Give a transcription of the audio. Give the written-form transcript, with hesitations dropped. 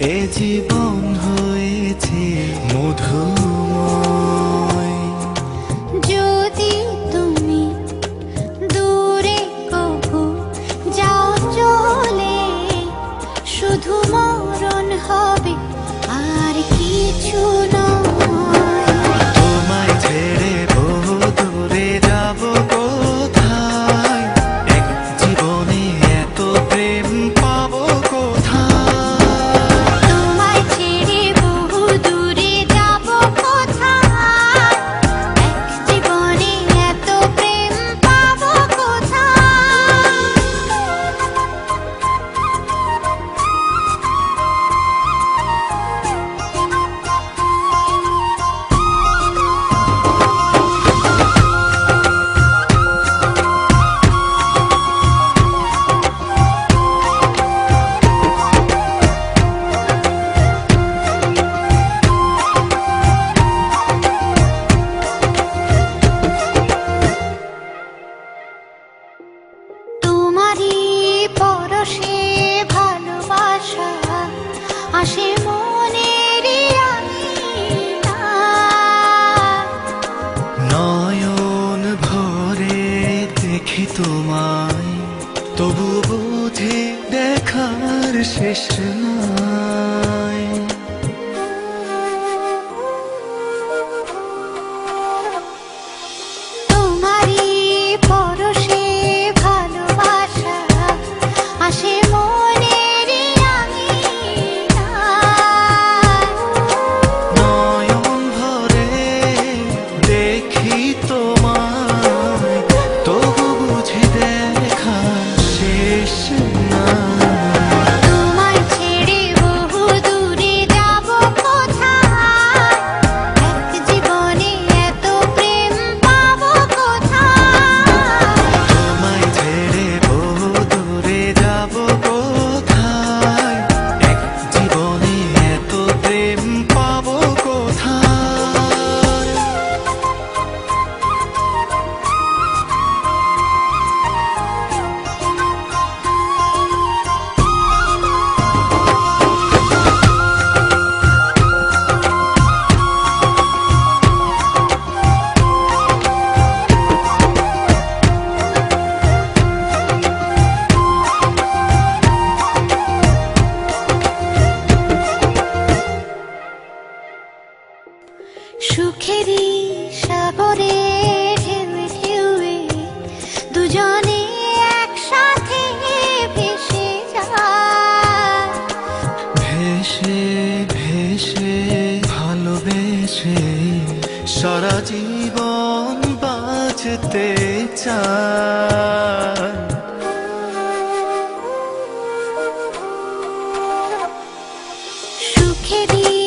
এ জীবন হয়েছে মধুময়। যদি তুমি দূরে কবু যাও চলে, শুধু মরণ হবে আর কিছু নয়। তোমায় ছেড়ে বহু দূরে যাব কোথায়, এক জীবনে এত প্রেম পাবো কোথায়। তোমায় ছেড়ে বহু দূরে যাব কোথায়, এক জীবনে এত প্রেম পাবো কোথায়। তোমারই পরশে ভালোবাসা আসে মনের আঙিনায়। নয়ন ভরে দেখি তোমায়, তবু বুঝি দেখার শেষ নাই। তোমারই পরশে ভালোবাসা আসে মনের আঙিনায়। নয়ন ভরে দেখি তোমায়, তবু বুঝি দেখার শেষ নাই। তোমায় ছেড়ে বহু দূরে যাব কোথায়, এক জীবনে এত প্রেম পাবো কোথায়। তোমায় ছেড়ে বহু দূরে যাব কোথায়, এক জীবনে এত প্রেম পাবো কোথায়। সুখেরই সাগরে ঢেউয়ে ঢেউয়ে দুজনে একসাথে ভেসে যায়। ভেসে ভেসে ভালোবেসে সারা জীবন বাঁচতে চায়। সুখেরই